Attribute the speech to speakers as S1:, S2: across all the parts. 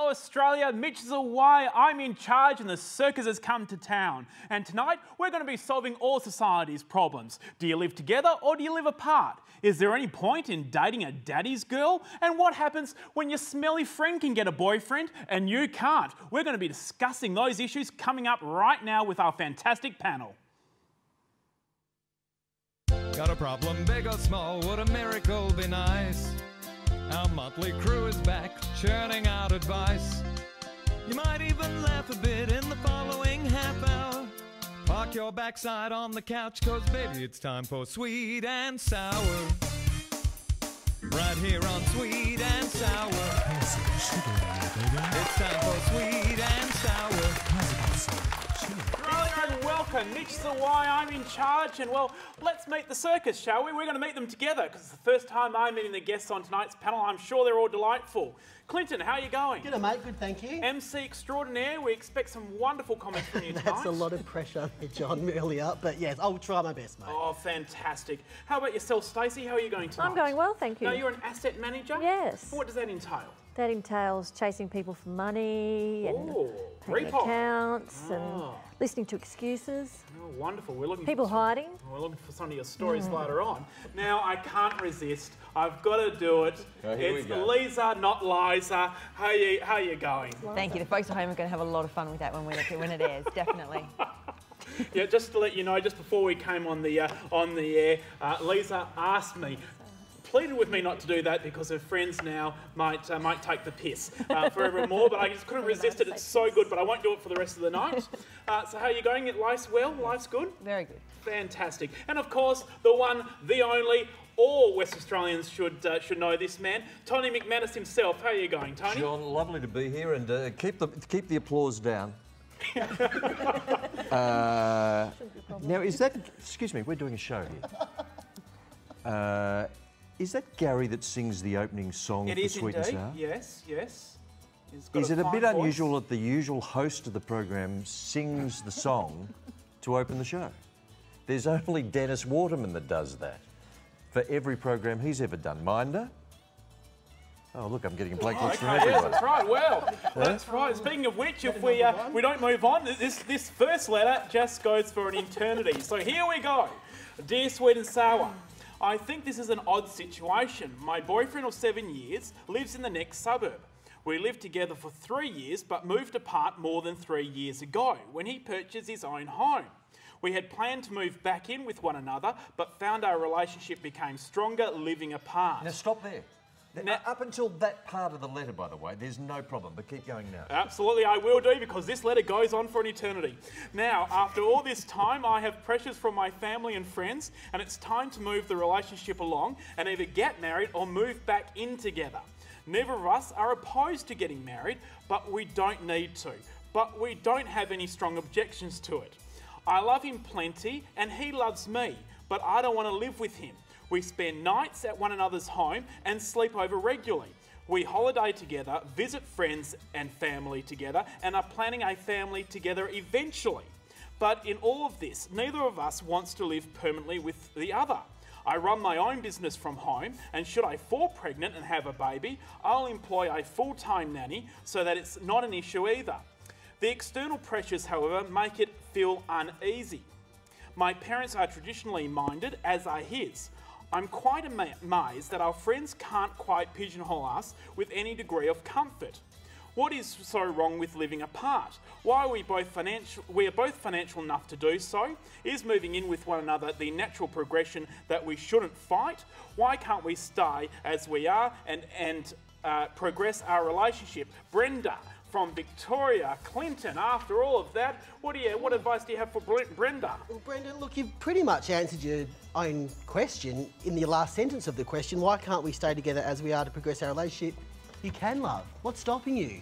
S1: Hello Australia, Mitch is away, I'm in charge and the circus has come to town. And tonight we're going to be solving all society's problems. Do you live together or do you live apart? Is there any point in dating a daddy's girl? And what happens when your smelly friend can get a boyfriend and you can't? We're going to be discussing those issues coming up right now with our fantastic panel.
S2: Got a problem, big or small, would a miracle be nice? Our motley crew is back, churning out advice. You might even laugh a bit in the following half hour. Park your backside on the couch, cause baby it's time for Sweet and Sour. Right here on Sweet and Sour. It's time for Sweet and Sour.
S1: And welcome, Mitch is away, I'm in charge, and well, let's meet the circus, shall we? We're going to meet them together, because it's the first time I'm meeting the guests on tonight's panel. I'm sure they're all delightful. Clinton, how are you going?
S3: G'day mate, good thank you.
S1: MC extraordinaire, we expect some wonderful comments from you tonight.
S3: That's a lot of pressure, John, earlier, but yes, I'll try my best, mate.
S1: Oh, fantastic. How about yourself, Stacey? How are you going tonight?
S4: I'm going well, thank you.
S1: Now, you're an asset manager?
S4: Yes.
S1: What does that entail?
S4: That entails chasing people for money and paying accounts and listening to excuses.
S1: Oh, wonderful. We're looking
S4: people
S1: for
S4: hiding.
S1: We're looking for some of your stories later on. Now, I can't resist. I've got to do it. It's Liza, not Liza. How you going?
S5: Thank you. The folks at home are going to have a lot of fun with that when it airs, definitely.
S1: Yeah, just to let you know, just before we came on the air, Liza asked me, pleaded with me not to do that because her friends now might take the piss forevermore, but I just couldn't resist it. It's so good, but I won't do it for the rest of the night. So how are you going? Life's well? Life's good?
S5: Very good.
S1: Fantastic. And of course, the one, the only, all West Australians should know this man, Tony Macmanus himself. How are you going, Tony?
S6: John, lovely to be here, and keep the applause down. Now, is that... Excuse me, we're doing a show here. Is that Gary that sings the opening song for Sweet and Sour?
S1: Yes, yes.
S6: Is it a bit unusual that the usual host of the program sings the song to open the show? There's only Dennis Waterman that does that for every program he's ever done. Minder? Oh, look, I'm getting blank looks from everybody.
S1: Yes, that's right. Well, that's right. Speaking of which, if we don't move on, this first letter just goes for an eternity. So here we go. Dear Sweet and Sour, I think this is an odd situation. My boyfriend of 7 years lives in the next suburb. We lived together for 3 years but moved apart more than 3 years ago when he purchased his own home. We had planned to move back in with one another but found our relationship became stronger living apart.
S6: Now stop there. Now, up until that part of the letter, by the way, there's no problem, but keep going now.
S1: Absolutely, I will do, because this letter goes on for an eternity. Now, after all this time, I have pressures from my family and friends, and it's time to move the relationship along and either get married or move back in together. Neither of us are opposed to getting married, but we don't need to. But we don't have any strong objections to it. I love him plenty, and he loves me, but I don't want to live with him. We spend nights at one another's home and sleep over regularly. We holiday together, visit friends and family together, and are planning a family together eventually. But in all of this, neither of us wants to live permanently with the other. I run my own business from home, and should I fall pregnant and have a baby, I'll employ a full-time nanny so that it's not an issue either. The external pressures, however, make it feel uneasy. My parents are traditionally minded, as are his. I'm quite amazed that our friends can't quite pigeonhole us with any degree of comfort. What is so wrong with living apart? Why are we both financial enough to do so? Is moving in with one another the natural progression that we shouldn't fight? Why can't we stay as we are and progress our relationship? Brenda from Victoria. Clinton, after all of that, what advice do you have for Brenda?
S3: Well, Brenda, look, you've pretty much answered your own question in the last sentence of the question. Why can't we stay together as we are to progress our relationship? You can, love. What's stopping you?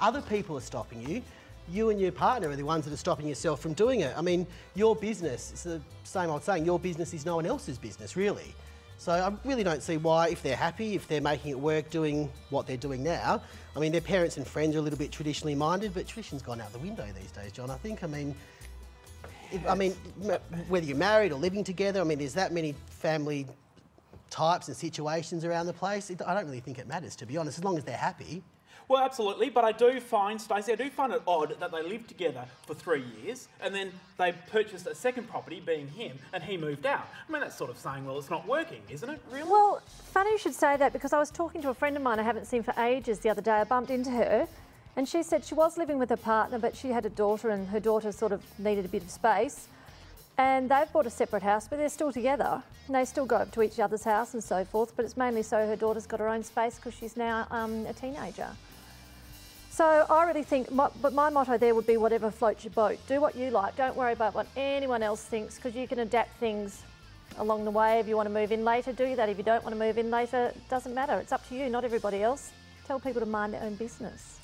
S3: Other people are stopping you. You and your partner are the ones that are stopping yourself from doing it. I mean, your business, it's the same old saying, your business is no one else's business, really. So I really don't see why, if they're happy, if they're making it work, doing what they're doing now. I mean, their parents and friends are a little bit traditionally minded, but tradition's gone out the window these days, John, I think. I mean, whether you're married or living together, I mean, there's that many family types and situations around the place. I don't really think it matters, to be honest, as long as they're happy.
S1: Well, absolutely, but I do find, Stacey, it odd that they lived together for 3 years and then they purchased a second property, being him, and he moved out. I mean, that's sort of saying, well, it's not working, isn't it, really?
S4: Well, funny you should say that, because I was talking to a friend of mine I haven't seen for ages the other day. I bumped into her and she said she was living with her partner, but she had a daughter and her daughter sort of needed a bit of space. And they've bought a separate house, but they're still together. And they still go up to each other's house and so forth, but it's mainly so her daughter's got her own space because she's now a teenager. So I really think, but my motto there would be whatever floats your boat. Do what you like. Don't worry about what anyone else thinks, because you can adapt things along the way. If you want to move in later, do that. If you don't want to move in later, it doesn't matter. It's up to you, not everybody else. Tell people to mind their own business.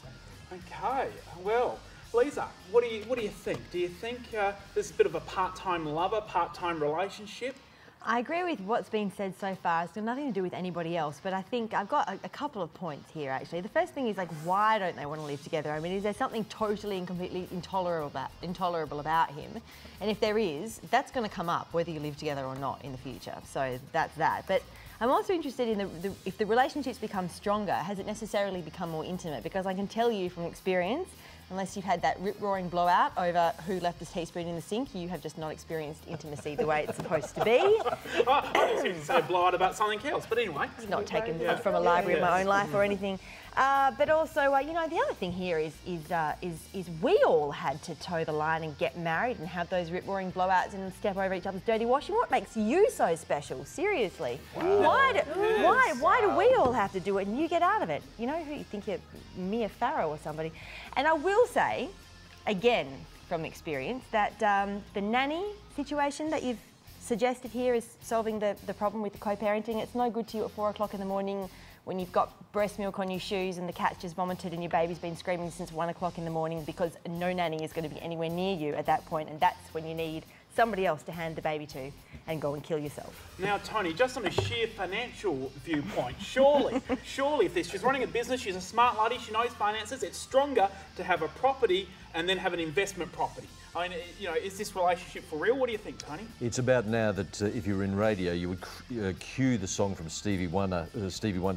S1: Okay, well, Liza, what do you think? Do you think this is a bit of a part-time lover, part-time relationship?
S5: I agree with what's been said so far. It's got nothing to do with anybody else, but I think I've got a couple of points here, actually. The first thing is, like, why don't they want to live together? I mean, is there something totally and completely intolerable about him? And if there is, that's going to come up whether you live together or not in the future. So that's that. But I'm also interested in if the relationships become stronger, has it necessarily become more intimate? Because I can tell you from experience, unless you've had that rip-roaring blowout over who left a teaspoon in the sink, you have just not experienced intimacy the way it's supposed to be.
S1: I just used to say blowout about something else, but anyway.
S5: Not taken from a library of my own life or anything. But also, you know, the other thing here is we all had to toe the line and get married and have those rip-roaring blowouts and step over each other's dirty washing. What makes you so special? Seriously. Wow. Why do we all have to do it and you get out of it? You know, who you think you're Mia Farrow or somebody? And I will say, again, from experience, that the nanny situation that you've suggested here is solving the problem with the co-parenting. It's no good to you at 4 o'clock in the morning when you've got breast milk on your shoes and the cat's just vomited and your baby's been screaming since 1 o'clock in the morning, because no nanny is going to be anywhere near you at that point, and that's when you need somebody else to hand the baby to and go and kill yourself.
S1: Now, Tony, just on a sheer financial viewpoint, surely if she's running a business, she's a smart lady, she knows finances, it's stronger to have a property and then have an investment property. I mean, you know, is this relationship for real? What do you think, Tony?
S6: It's about now that if you were in radio, you would cue the song from Stevie Wonder,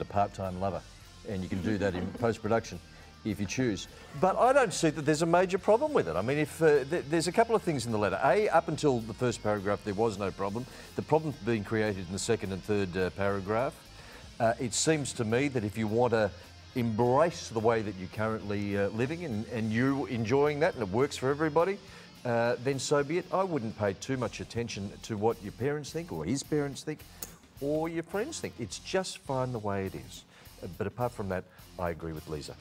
S6: Part-Time Lover, and you can do that in post-production if you choose. But I don't see that there's a major problem with it. I mean, if there's a couple of things in the letter. A, up until the first paragraph, there was no problem. The problem's being created in the second and third paragraph. It seems to me that if you want to embrace the way that you're currently living and you're enjoying that and it works for everybody, then so be it. I wouldn't pay too much attention to what your parents think or his parents think or your friends think. It's just fine the way it is. But apart from that, I agree with Liza.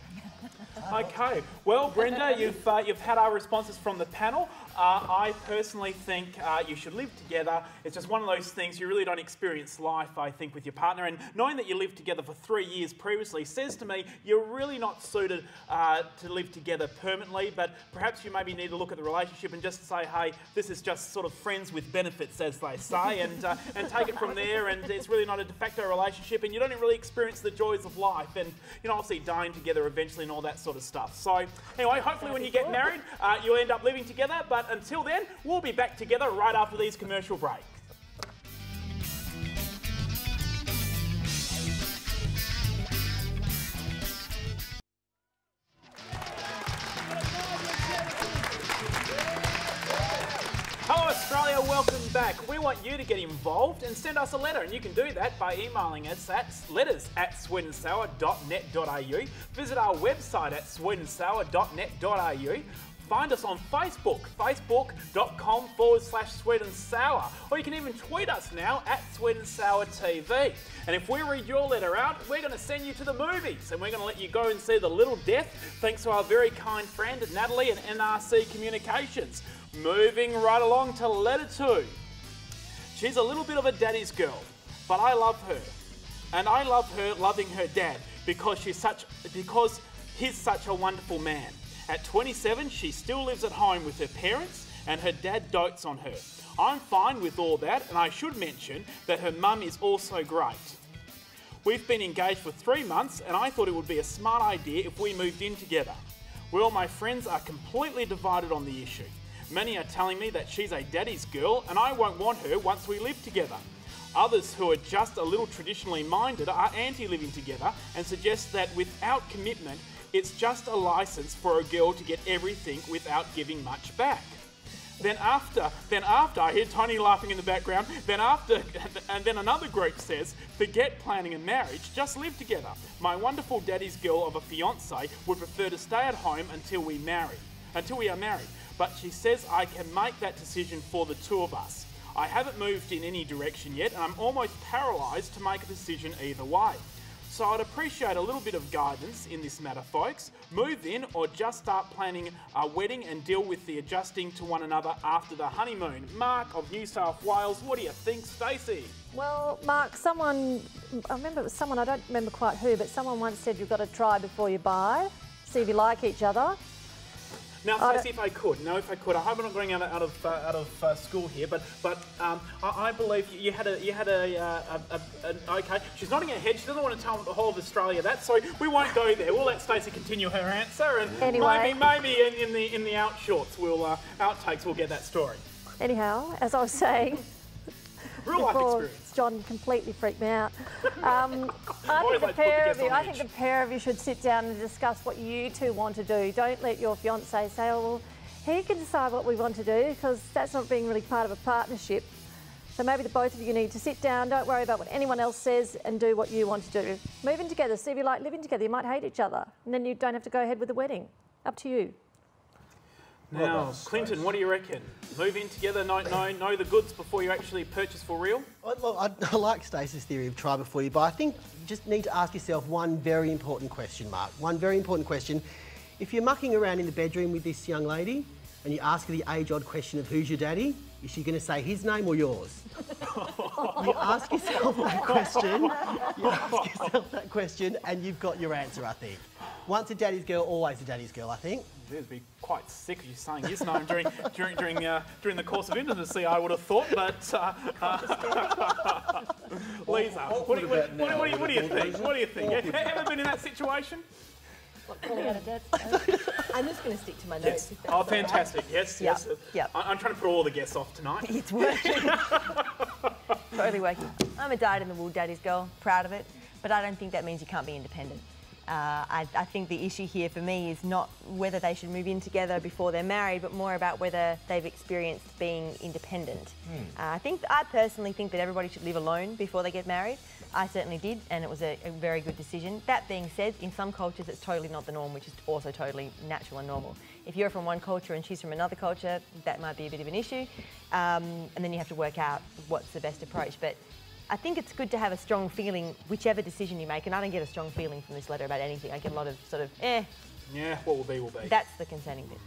S1: Okay, well, Brenda, you've had our responses from the panel. I personally think you should live together. It's just one of those things, you really don't experience life, I think, with your partner. And knowing that you lived together for 3 years previously says to me you're really not suited to live together permanently, but perhaps you maybe need to look at the relationship and just say, hey, this is just sort of friends with benefits, as they say, and take it from there. And it's really not a de facto relationship, and you don't really experience the joys of life, and, you know, obviously dying together eventually and all that sort of stuff. So anyway, hopefully when you get married, you'll end up living together, but until then, we'll be back together right after these commercial breaks. Hello Australia, welcome back. We want you to get involved and send us a letter, and you can do that by emailing us at letters@sweetandsour.net.au. Visit our website at sweetandsour.net.au. Find us on Facebook, facebook.com/sweetandsour. Or you can even tweet us now at sweetandsourtv. And if we read your letter out, we're going to send you to the movies, and we're going to let you go and see The Little Death, thanks to our very kind friend Natalie and NRC Communications. Moving right along to letter 2. She's a little bit of a daddy's girl, but I love her. And I love her loving her dad because he's such a wonderful man. At 27, she still lives at home with her parents and her dad dotes on her. I'm fine with all that, and I should mention that her mum is also great. We've been engaged for 3 months, and I thought it would be a smart idea if we moved in together. Well, my friends are completely divided on the issue. Many are telling me that she's a daddy's girl and I won't want her once we live together. Others who are just a little traditionally minded are anti-living together and suggest that without commitment, It's just a license for a girl to get everything without giving much back. Then after, I hear Tony laughing in the background, and then another group says, forget planning a marriage, just live together. My wonderful daddy's girl of a fiancé would prefer to stay at home until we are married. But she says I can make that decision for the two of us. I haven't moved in any direction yet, and I'm almost paralysed to make a decision either way. So I'd appreciate a little bit of guidance in this matter, folks. Move in or just start planning a wedding and deal with the adjusting to one another after the honeymoon. Mark of New South Wales, what do you think, Stacey?
S4: Well, Mark, I remember it was someone, I don't remember quite who, but someone once said you've got to try before you buy, see if you like each other.
S1: Now, Stacey, if I could, I hope I'm not going out of school here, but I believe you had okay. She's nodding her head. She doesn't want to tell the whole of Australia that, so we won't go there. We'll let Stacey continue her answer, and
S4: anyway,
S1: maybe in the outtakes we'll get that story.
S4: Anyhow, as I was saying.
S1: Real life experience.
S4: John completely freaked me out. I think the pair of you should sit down and discuss what you two want to do. Don't let your fiancé say, oh, well, he can decide what we want to do, because that's not being really part of a partnership. So maybe the both of you need to sit down, don't worry about what anyone else says, and do what you want to do. Move in together, see if you like living together. You might hate each other, and then you don't have to go ahead with the wedding. Up to you.
S1: Now, Clinton, what do you reckon? Move in together, know the goods before you actually purchase for real?
S3: I like Stacey's theory of try before you buy. I think you just need to ask yourself one very important question, Mark. One very important question. If you're mucking around in the bedroom with this young lady and you ask her the age-odd question of who's your daddy, is she going to say his name or yours? You ask yourself that question, and you've got your answer, I think. Once a daddy's girl, always a daddy's girl, I think.
S1: It'd be quite sick of you saying his name during the course of intimacy, I would have thought. But Liza, what do you think? What do you think? Have you ever been in that situation?
S5: What, pulling out a dad? I'm just going to stick to my notes.
S1: Yes. Oh, fantastic! Right. Yes.
S5: Yep.
S1: I'm trying to put all the guests off tonight.
S5: It's working. Totally working. I'm a dyed-in-the-wool daddy's girl, proud of it, but I don't think that means you can't be independent. I think the issue here for me is not whether they should move in together before they're married, but more about whether they've experienced being independent. I personally think that everybody should live alone before they get married. I certainly did, and it was a very good decision. That being said, in some cultures it's totally not the norm, which is also totally natural and normal. If you're from one culture and she's from another culture, that might be a bit of an issue, and then you have to work out what's the best approach. But I think it's good to have a strong feeling, whichever decision you make, and I don't get a strong feeling from this letter about anything. I get a lot of sort of,
S1: Yeah, what will be, will be.
S5: That's the concerning bit.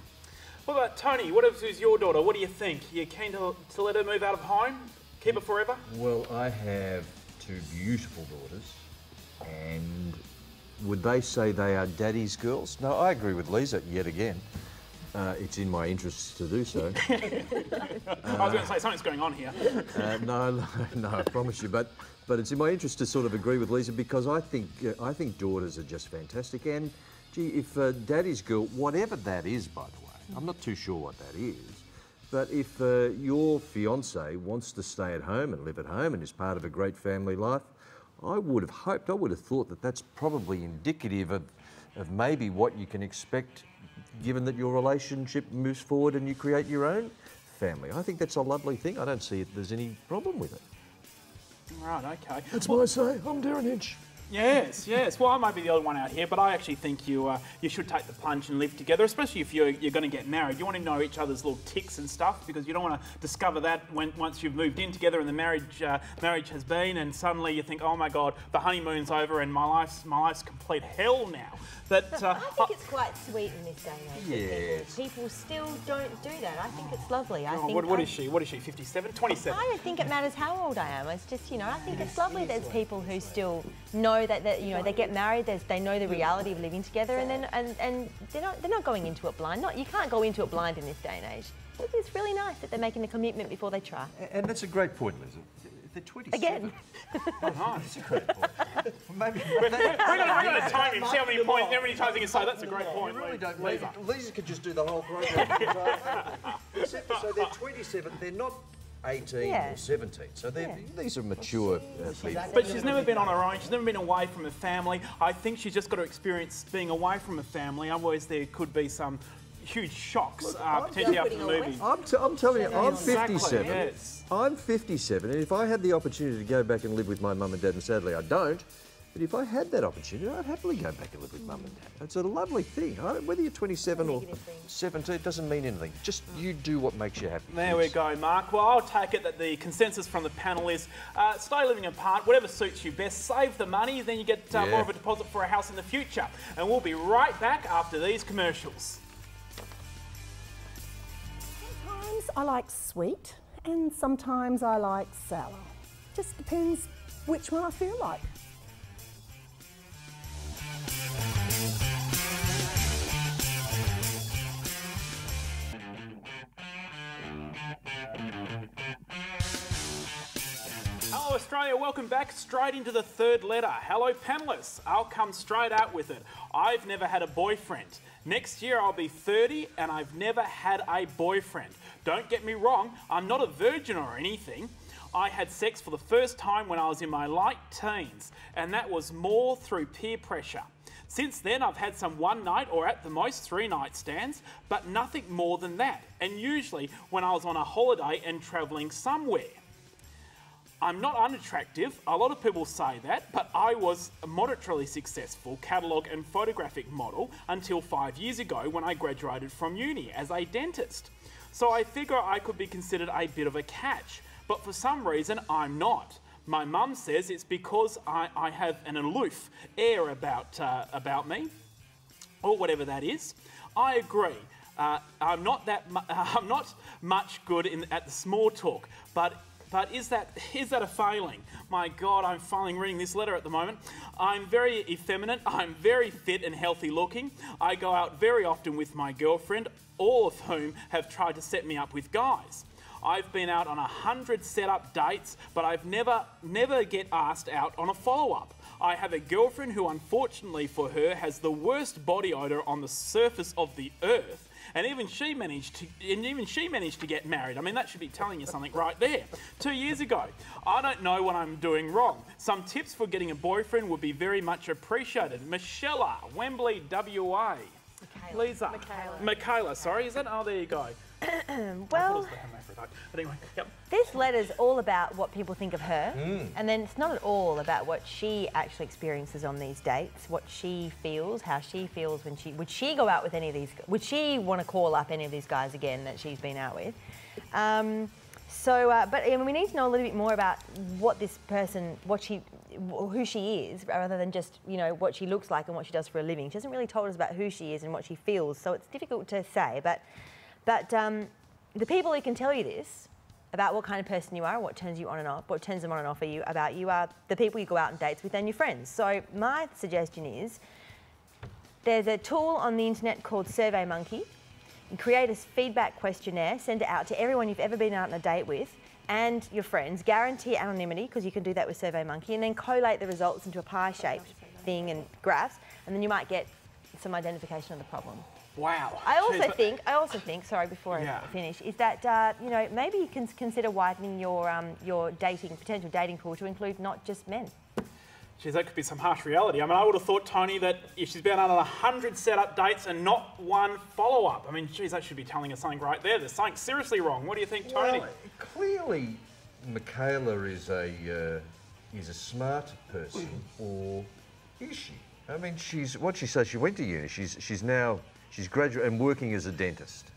S1: What about Tony? What is your daughter? What do you think? You keen to let her move out of home? Keep her forever?
S6: Well, I have two beautiful daughters, and would they say they are daddy's girls? No, I agree with Liza yet again. It's in my interests to do so.
S1: I was going to say, something's going on here.
S6: No, I promise you. But it's in my interest to sort of agree with Liza, because I think daughters are just fantastic. And, gee, if daddy's girl, whatever that is, by the way, I'm not too sure what that is, but if your fiancé wants to stay at home and live at home and is part of a great family life, I would have thought that that's probably indicative of maybe what you can expect, given that your relationship moves forward and you create your own family. I think that's a lovely thing. I don't see there's any problem with it.
S1: Right, okay.
S6: That's what I say. I'm Darren Hinch.
S1: Yes. Well, I might be the only one out here, but I actually think you should take the plunge and live together, especially if you're going to get married. You want to know each other's little ticks and stuff, because you don't want to discover that once you've moved in together and the marriage has been, and suddenly you think, oh my God, the honeymoon's over and my life's complete hell now. But
S5: I think it's quite sweet in this day and age.
S6: Yes.
S5: People still don't do that. I think it's lovely.
S1: What is she? 57? 27?
S5: I don't think it matters how old I am. It's just, I think it's lovely there's people who still know that they get married, they know the reality of living together, and they're not going into it blind. You can't go into it blind in this day and age. It's really nice that they're making the commitment before they try.
S6: And that's a great point, Liza. They're 27.
S5: Again.
S6: That's a great point. Maybe
S1: we're going to time him, see how many times he can say that's a great point.
S6: You really don't. Liza could just do the whole program. Except to say they're 27. They're not 18 or 17. So these are mature people.
S1: But she's never been on her own. She's never been away from her family. I think she's just got to experience being away from her family. Otherwise, there could be some huge shocks potentially after the movie.
S6: I'm telling you, I'm 57.
S1: Exactly, yes.
S6: I'm 57, and if I had the opportunity to go back and live with my mum and dad, and sadly I don't, but if I had that opportunity, I'd happily go back and live with mum and dad. It's a lovely thing. Whether you're 27 or 17, it doesn't mean anything. Just you do what makes you happy.
S1: There we go, Mark. Well, I'll take it that the consensus from the panel is stay living apart, whatever suits you best. Save the money, then you get more of a deposit for a house in the future. And we'll be right back after these commercials.
S7: Sometimes I like sweet and sometimes I like sour. Just depends which one I feel like.
S1: Hello Australia, welcome back. Straight into the third letter. Hello panellists, I'll come straight out with it. I've never had a boyfriend. Next year I'll be 30 and I've never had a boyfriend. Don't get me wrong, I'm not a virgin or anything. I had sex for the first time when I was in my late teens, and that was more through peer pressure. Since then, I've had some one night or at the most 3 night stands, but nothing more than that, and usually when I was on a holiday and travelling somewhere. I'm not unattractive, a lot of people say that, but I was a moderately successful catalogue and photographic model until 5 years ago when I graduated from uni as a dentist. So I figure I could be considered a bit of a catch, but for some reason I'm not. My mum says it's because I have an aloof air about me, or whatever that is. I agree. I'm not much good at the small talk, but is that a failing? My God, I'm failing reading this letter at the moment. I'm very effeminate. I'm very fit and healthy looking. I go out very often with my girlfriend, all of whom have tried to set me up with guys. I've been out on 100 set-up dates, but I've never get asked out on a follow-up. I have a girlfriend who, unfortunately for her, has the worst body odour on the surface of the earth, and even she managed to get married. I mean, that should be telling you something right there. 2 years ago. I don't know what I'm doing wrong. Some tips for getting a boyfriend would be very much appreciated. Michelle, Wembley, WA. Liza. Michaela, sorry, is that? Oh, there you go.
S5: Well,
S1: but anyway, yep.
S5: This letter's all about what people think of her, and then it's not at all about what she actually experiences on these dates, what she feels, how she feels when would she go out with any of these, would she want to call up any of these guys again that she's been out with. But we need to know a little bit more about what this person, who she is, rather than just, what she looks like and what she does for a living. She hasn't really told us about who she is and what she feels, so it's difficult to say, but the people who can tell you this, about what kind of person you are, what turns you on and off, what turns them on and off are the people you go out on dates with and your friends. So my suggestion is, there's a tool on the internet called SurveyMonkey. You create a feedback questionnaire, send it out to everyone you've ever been out on a date with and your friends, guarantee anonymity, because you can do that with SurveyMonkey, and then collate the results into a pie-shaped thing and graphs, and then you might get some identification of the problem.
S1: Wow.
S5: I also think, sorry, before I finish, is that, maybe you can consider widening your potential dating pool to include not just men.
S1: Geez, that could be some harsh reality. I mean, I would have thought, Tony, that if she's been on 100 set-up dates and not one follow-up, I mean, geez, that should be telling us something right there. There's something seriously wrong. What do you think, Tony?
S6: Well, clearly, Michaela is a smart person, or is she? I mean, what she says, she went to uni. She's graduate and working as a dentist.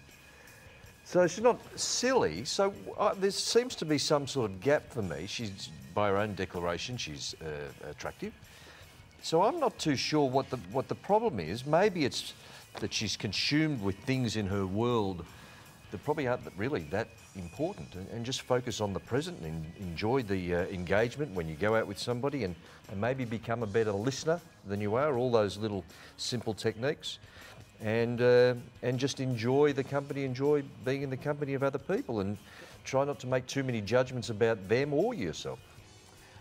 S6: So she's not silly. So there seems to be some sort of gap for me. She's, by her own declaration, she's attractive. So I'm not too sure what the problem is. Maybe it's that she's consumed with things in her world that probably aren't really that important, and just focus on the present and enjoy the engagement when you go out with somebody, and maybe become a better listener than you are, all those little simple techniques. And just enjoy the company, enjoy being in the company of other people, and try not to make too many judgments about them or yourself.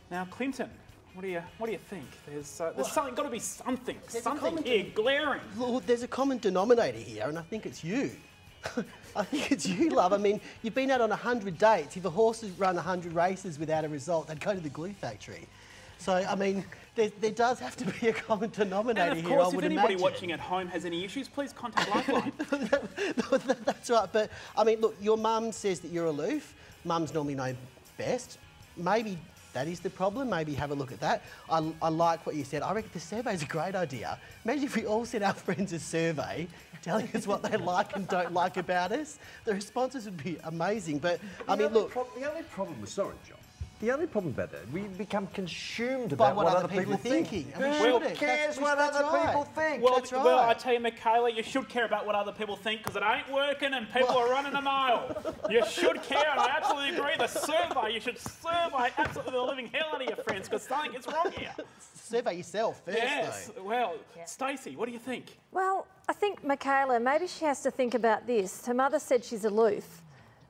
S1: Now, Clinton, what do you think? There's got to be something here glaring.
S3: Well, there's a common denominator here, and I think it's you. I think it's you, love. I mean, you've been out on 100 dates. If a horse has run 100 races without a result, they'd go to the glue factory. So, I mean, there does have to be a common denominator
S1: and of
S3: here,
S1: course,
S3: I would
S1: if anybody
S3: imagine.
S1: watching at home has any issues, please contact Lifeline.
S3: That's right. But, I mean, look, your mum says that you're aloof. Mums normally know best. Maybe that is the problem. Maybe have a look at that. I like what you said. I reckon the survey's a great idea. Imagine if we all sent our friends a survey telling us what they like and don't like about us. The responses would be amazing. But, I mean, look...
S6: The only problem with... Sorry, John. The only problem about that, we become consumed
S3: by
S6: about
S3: what other people are thinking.
S6: I mean, who cares what other people think?
S1: Well,
S3: That's right.
S1: well, I tell you, Michaela, you should care about what other people think because it ain't working and people are running a mile. You should care, and I absolutely agree. The survey, you should survey absolutely the living hell out of your friends because something is wrong here.
S3: Survey yourself first,
S1: Yes.
S3: though.
S1: Well, Stacey, what do you think?
S4: Well, I think Michaela, maybe she has to think about this. Her mother said she's aloof,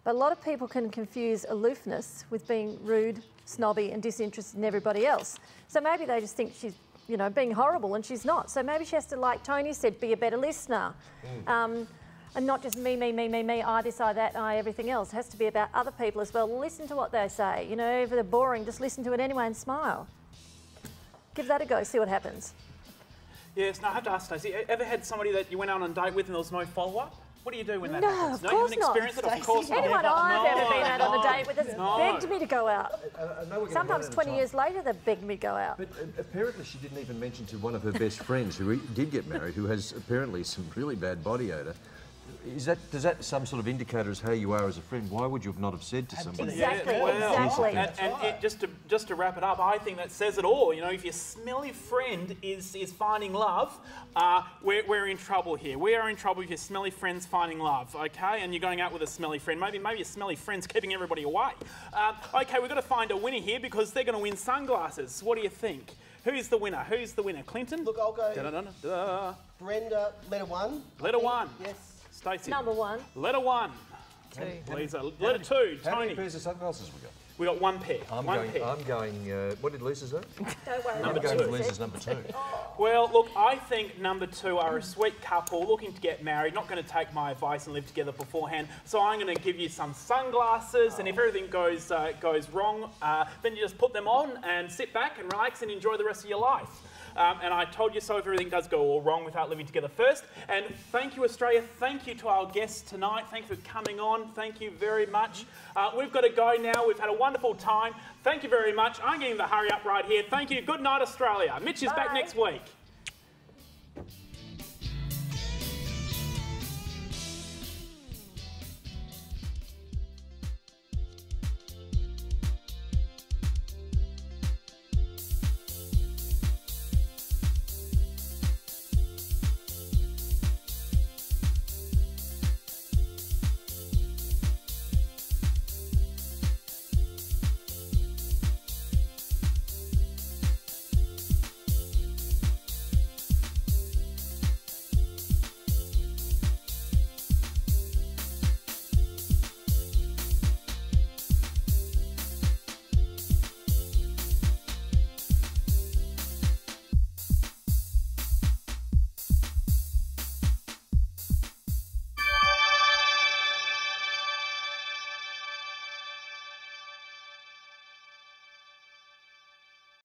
S4: but a lot of people can confuse aloofness with being rude, snobby and disinterested in everybody else. So maybe they just think she's, you know, being horrible and she's not. So maybe she has to, like Tony said, be a better listener. And not just me, I this, I that, I everything else. It has to be about other people as well. Listen to what they say. You know, if they're boring, just listen to it anyway and smile. Give that a go, see what happens.
S1: Yes, no, I have to ask Stacey, ever had somebody that you went out on a date with and there was no follow-up? What do you do when that happens?
S4: No, of course
S1: you haven't experienced
S4: not.
S1: it? Of course not.
S4: Anyone I've ever been out on a date with has
S1: No.
S4: begged me to go out. Sometimes 20 years later they've begged me to go out.
S6: But apparently she didn't even mention to one of her best friends who did get married, who has apparently some really bad body odour. Does that some sort of indicator as how you are as a friend? Why would you not have said to somebody?
S4: Exactly,
S1: Well,
S4: exactly.
S1: And just to wrap it up, I think that says it all. You know, if your smelly friend is finding love, we're in trouble here. We are in trouble if your smelly friend's finding love, okay? And you're going out with a smelly friend. Maybe your smelly friend's keeping everybody away. Okay, we've got to find a winner here because they're going to win sunglasses. What do you think? Who's the winner? Who's the winner? Clinton?
S3: Look, I'll go...
S1: Da-da-da-da.
S3: Brenda, letter 1.
S1: Letter 1.
S3: Yes.
S1: Stacey.
S4: Number 1.
S1: Letter 1.
S4: 2.
S1: Liza. Letter 2.
S6: How many
S1: Tony.
S6: pairs of sunglasses we got?
S1: We got one pair.
S6: I'm going, what did Lisa say?
S4: Don't worry.
S6: I'm going with Lisa's number 2.
S1: Well, look, I think number 2 are a sweet couple looking to get married, not going to take my advice and live together beforehand. So I'm going to give you some sunglasses, and if everything goes wrong, then you just put them on and sit back and relax and enjoy the rest of your life. And I told you so if everything does go all wrong without living together first. And thank you, Australia. Thank you to our guests tonight. Thank you for coming on. Thank you very much. We've got to go now. We've had a wonderful time. Thank you very much. I'm getting the hurry up right here. Thank you. Good night, Australia. Mitch is back next week.